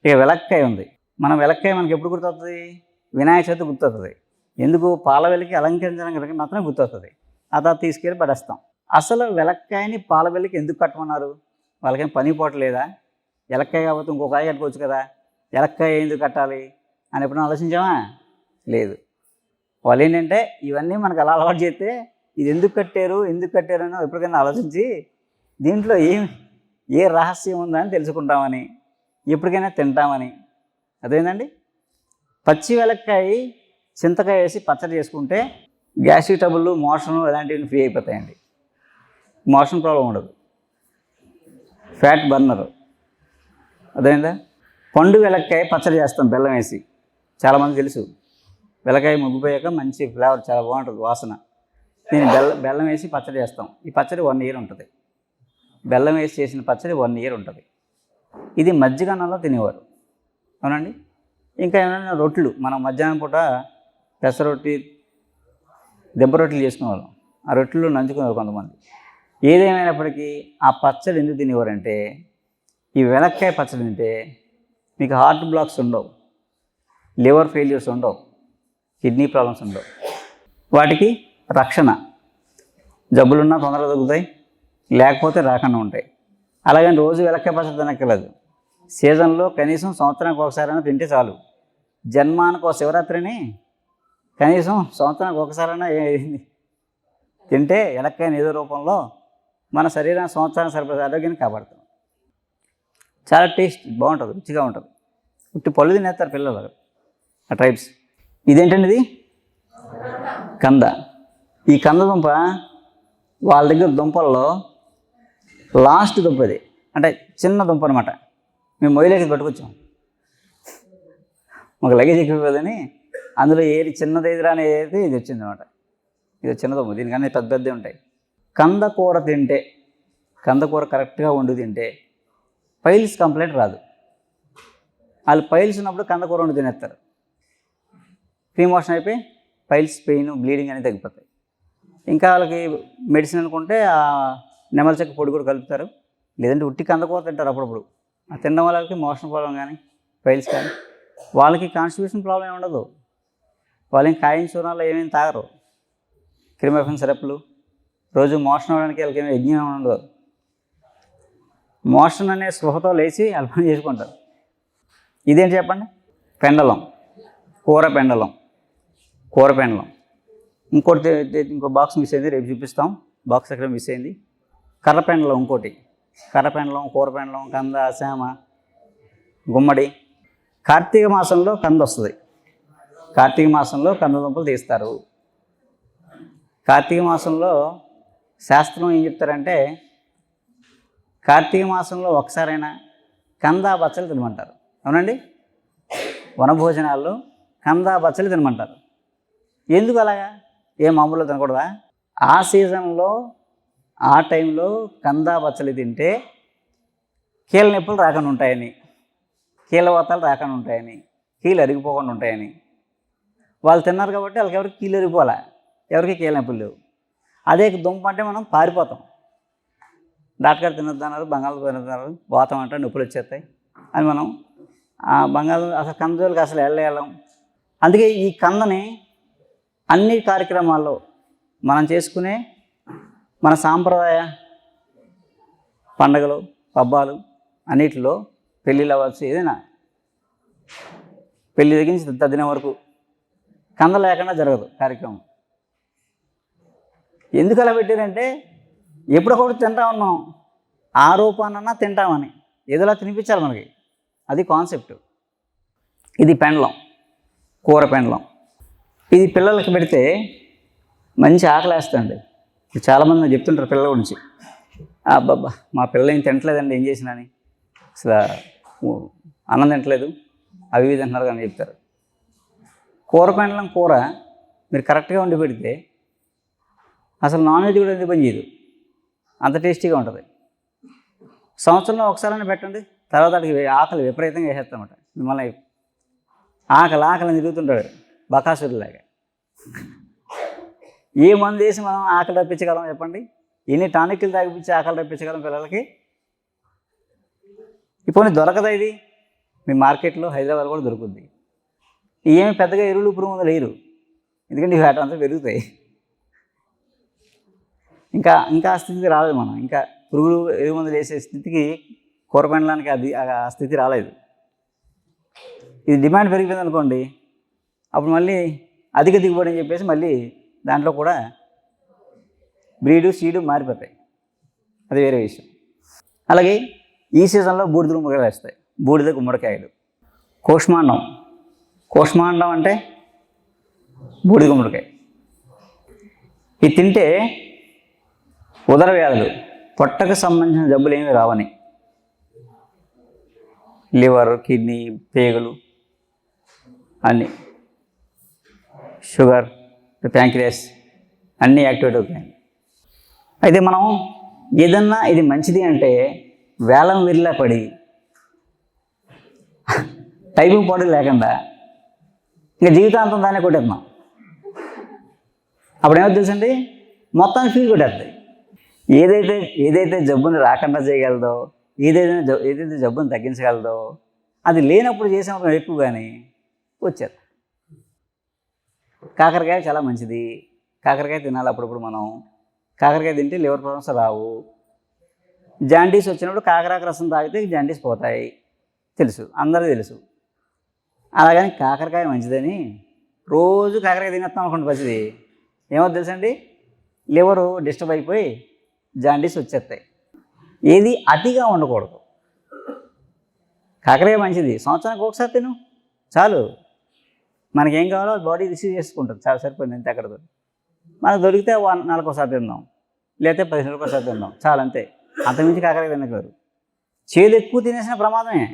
ఇక వెలక్కాయ ఉంది. వెలక్కాయ మనకి ఎప్పుడు గుర్తొస్తుంది? వినాయక చవితి గుర్తొస్తుంది. ఎందుకు? పాల వెలికి అలంకరించడానికి మాత్రమే గుర్తొస్తుంది. ఆ తర్వాత తీసుకెళ్ళి పడేస్తాం. అసలు వెలక్కాయని పాల వెలికి ఎందుకు కట్టమన్నారు? వాళ్ళకేం పని పోవట్లేదా? ఎలక్కాయ కాబట్టి ఇంకో కాయ కట్టుకోవచ్చు కదా, ఎలక్కాయ ఎందుకు కట్టాలి అని ఎప్పుడైనా ఆలోచించామా? లేదు. వాళ్ళు ఏంటంటే ఇవన్నీ మనకు అలా అలవాటు చేస్తే ఇది ఎందుకు కట్టారు అని ఎప్పటికైనా ఆలోచించి దీంట్లో ఏ రహస్యం ఉందని తెలుసుకుంటామని, ఎప్పటికైనా తింటామని. అదేంటండి, పచ్చి వెలక్కాయ చింతకాయ వేసి పచ్చడి చేసుకుంటే గ్యాస్ట్రిక్ ట్రబుల్, మోషన్ ఇలాంటివి ఫ్రీ అయిపోతాయండి. మోషన్ ప్రాబ్లం ఉండదు, ఫ్యాట్ బర్నర్. అదేందా? పండు వెలక్కాయ పచ్చడి చేస్తాం బెల్లం వేసి, చాలామంది తెలుసు. వెలక్కాయ ముగ్గిపోయాక మంచి ఫ్లేవర్ చాలా బాగుంటుంది, వాసన. దీన్ని బెల్లం వేసి పచ్చడి చేస్తాం. ఈ పచ్చడి 1 year ఉంటుంది. బెల్లం వేసి చేసిన పచ్చడి 1 year ఉంటుంది. ఇది మజ్జిగన్నంలో తినేవారు, అవునండి. ఇంకా ఏమైనా రొట్టెలు, మనం మధ్యాహ్నం పూట పెసరొట్టి, దెబ్బ రొట్టెలు చేసుకునేవాళ్ళం. ఆ రొట్టెలు నంచుకునేవారు కొంతమంది. ఏదేమైనప్పటికీ ఆ పచ్చడి ఎందుకు తినేవారంటే, ఈ వెలక్కాయ పచ్చడి తింటే మీకు హార్ట్ బ్లాక్స్ ఉండవు, లివర్ ఫెయిల్యూర్స్ ఉండవు, కిడ్నీ ప్రాబ్లమ్స్ ఉండవు. వాటికి రక్షణ. జబ్బులున్నా తొందరగా తగ్గుతాయి, లేకపోతే రాకుండా ఉంటాయి. అలాగని రోజు వెలక్కాయ పచ్చడి తినక్కర్లేదు. సీజన్లో కనీసం సంవత్సరానికి ఒకసారైనా తింటే చాలు. జన్మానికి ఒక శివరాత్రిని కనీసం సంవత్సరానికి ఒకసారైనా తింటే వెలక్కాయని ఏదో రూపంలో మన శరీరాన్ని సంవత్సరానికి సరిపడే ఆరోగ్యాన్ని కాపాడుతాం. చాలా టేస్ట్ బాగుంటుంది, రుచిగా ఉంటుంది. ఉట్టి పళ్ళు తినేస్తారు పిల్లలు, ఆ ట్రైబ్స్. ఇదేంటండి? ఇది కంద. ఈ కంద దుంప వాళ్ళ దగ్గర దుంపల్లో లాస్ట్ దుంప ఇది, అంటే చిన్న దుంప అనమాట. మేము మొయ్యలేకి పట్టుకొచ్చాం, మాకు లగేజ్ ఎక్కిపోదని. అందులో ఏది చిన్నది ఎదురా అనేది ఇది వచ్చింది అనమాట. ఇది చిన్న దుంప, దీనికన్నా పెద్ద పెద్దవి ఉంటాయి. కంద కూర తింటే, కంద కూర కరెక్ట్గా వండి తింటే పైల్స్ కంప్లైంట్ రాదు. వాళ్ళు పైల్స్ ఉన్నప్పుడు కంద కూర వండి తినేస్తారు. ఫ్రీ మోషన్ అయిపోయి పైల్స్, పెయిన్, బ్లీడింగ్ అనేది తగ్గిపోతాయి. ఇంకా వాళ్ళకి మెడిసిన్ అనుకుంటే ఆ నెమల చెక్క పొడి కూడా కలుపుతారు, లేదంటే ఉట్టి కందకూర తింటారు అప్పుడప్పుడు. ఆ తినడం వల్ల వాళ్ళకి మోషన్ ప్రాబ్లం కానీ, పైల్స్ కానీ. వాళ్ళకి కాన్స్టిట్యూషన్ ప్రాబ్లం ఏమి ఉండదు. వాళ్ళకి కాయిన్ చూర్ణాలు ఏమేమి తాగరు, క్రిమెఫిన్ సిరప్లు. రోజు మోషన్ అవ్వడానికి వాళ్ళకి ఏమి యజ్ఞం ఏమి ఉండదు. మోషన్ అనే స్పృహతో లేచి వాళ్ళు పని చేసుకుంటారు. ఇదేంటి చెప్పండి? పెండలం, కూర పెండలం. ఇంకోటి, ఇంకో బాక్స్ మిస్ అయింది, రేపు చూపిస్తాం. బాక్స్ ఎక్కడ మిస్ అయింది. కర్ర పెండలం ఇంకోటి. కర్ర పెండలం, కూర పెండలం, కంద, శామ, గుమ్మడి. కార్తీక మాసంలో కంద వస్తుంది. కార్తీక మాసంలో కంద దుంపలు తీస్తారు. కార్తీక మాసంలో శాస్త్రం ఏం చెప్తారంటే, కార్తీక మాసంలో ఒకసారైనా కంద బచ్చలు తినమంటారు, అవునండి. వనభోజనాల్లో కంద బచ్చలు తినమంటారు. ఎందుకు అలాగా? ఏ మామూలుగా తినకూడదా? ఆ సీజన్లో, ఆ టైంలో కంద బచ్చలు తింటే కీళ్ళ నొప్పులు రాకుండా ఉంటాయని, కీళ్ళవాతాలు రాకుండా ఉంటాయని, కీళ్ళు అరిగిపోకుండా ఉంటాయని. వాళ్ళు తిన్నారు కాబట్టి వాళ్ళకి ఎవరికి కీళ్ళు అరిగిపోలే, ఎవరికి కీళ్ళ నొప్పులు లేవు. అదే దుంప అంటే మనం పారిపోతాం. డాక్టర్ తినొద్దన్నారు, బంగాళదుంప తినొద్దన్నారు, వాతం అంటే నొప్పులు వచ్చేస్తాయి అని మనం బంగాళదుంప అసలు కందజోలికి అసలు వెళ్ళం. అందుకే ఈ కందని అన్ని కార్యక్రమాల్లో మనం చేసుకునే మన సాంప్రదాయ పండగలు, పబ్బాలు అన్నిటిలో, పెళ్ళిళ్ళు అవ్వచ్చు, ఏదైనా పెళ్ళి దగ్గర నుంచి తద్దినం వరకు కంద లేకుండా జరగదు కార్యక్రమం. ఎందుకు అలా పెట్టారంటే, ఎప్పుడొకప్పుడు తింటా ఉన్నాం, ఆ రూపానన్నా తింటామని, ఏదోలా తినిపించాలి మనకి. అది కాన్సెప్ట్. ఇది పెండలం, కూర పెండలం. ఇది పిల్లలకి పెడితే మంచి ఆకలి వేస్తుంది. చాలామంది చెప్తుంటారు పిల్లల గురించి, అబ్బాబ్బా మా పిల్లలు ఏం తింటలేదండి, ఏం చేసినని, అసలు అన్నం తింటలేదు, అవి ఇవి తింటున్నారు కానీ చెప్తారు. కూర పెండలం కూర మీరు కరెక్ట్గా వండి పెడితే అసలు నాన్ వెజ్ కూడా ఎందుకు పని చేయదు, అంత టేస్టీగా ఉంటుంది. సంవత్సరంలో ఒకసారైనా పెట్టండి, తర్వాత వాడికి ఆకలి విపరీతంగా వేసేస్తామట. మిమ్మల్ని ఆకలి తిరుగుతుంటాడు బకాసురులాగా. ఏ మందు వేసి మనం ఆకలి రప్పించగలం చెప్పండి? ఎన్ని టానిక్లు తాగిపించి ఆకలి రప్పించగలం పిల్లలకి? ఇప్పుడు దొరకదా ఇది? మీ మార్కెట్లో హైదరాబాద్ కూడా దొరుకుద్ది. ఏమి పెద్దగా ఎరువులు పురుగులు వేయరు, ఎందుకంటే ఇవి అంతా పెరుగుతాయి. ఇంకా ఇంకా ఆ స్థితికి రాలేదు మనం. ఇంకా పురుగులు ఎరువు మందులు వేసే స్థితికి కూర పండడానికి అది ఆ స్థితి రాలేదు. ఇది డిమాండ్ పెరిగిపోయింది అనుకోండి, అప్పుడు మళ్ళీ అధిక దిగుబడి అని చెప్పేసి మళ్ళీ దాంట్లో కూడా బ్రీడు సీడు మారిపోతాయి. అది వేరే విషయం. అలాగే ఈ సీజన్లో బూడిద గుమ్మడికాయలు వేస్తాయి. బూడిద గుమ్మడికాయలు. కూష్మాండం. కూష్మాండం అంటే బూడిద గుమ్మడికాయ. ఇది తింటే ఉదర వ్యాధులు, పొట్టకు సంబంధించిన జబ్బులు ఏమీ రావని, లివర్, కిడ్నీ, పేగులు అన్నీ, షుగర్, ప్యాంక్రియాస్ అన్నీ యాక్టివేట్ అవుతాయి. అయితే మనం ఏదన్నా ఇది మంచిది అంటే వేలం విరిలా పడి టైపింగ్ పౌడర్ లేకుండా ఇంకా జీవితాంతం దాన్ని కొట్టేస్తున్నాం. అప్పుడు ఏమో తెలుసండి, మొత్తాన్ని ఫీల్ కొట్టేస్తాయి. ఏదైతే జబ్బుని రాకుండా చేయగలదో, ఏదైతే జబ్బుని తగ్గించగలదో అది లేనప్పుడు చేసినప్పుడు ఎక్కువ కానీ వచ్చేది. కాకరకాయ చాలా మంచిది, కాకరకాయ తినాలి అప్పుడప్పుడు. మనం కాకరకాయ తింటే లివర్ ప్రాబ్లమ్స్ రావు. జాండీస్ వచ్చినప్పుడు కాకరాక రసం తాగితే జాండీస్ పోతాయి, తెలుసు, అందరికీ తెలుసు. అలాగని కాకరకాయ మంచిదని రోజు కాకరకాయ తినేస్తాం అనుకోండి, మంచిది ఏమో తెలుసండి, లివరు డిస్టర్బ్ అయిపోయి జాండీస్ వచ్చేస్తాయి. ఏది అతిగా ఉండకూడదు. కాకరకాయ మంచిది, సంవత్సరానికి ఒకసారి తిను చాలు. మనకేం కావాలో బాడీ రిసీవ్ చేసుకుంటుంది, చాలా సరిపోయింది అంతే. అక్కడ మనకు దొరికితే నెలకు ఒకసారి తిందాం, లేకపోతే 10 నెలలకు ఒకసారి తిందాం, చాలా అంతే. అంతకుమించి కాకరకాయ తినగలరు. చేదు ఎక్కువ తినేసిన ప్రమాదమే.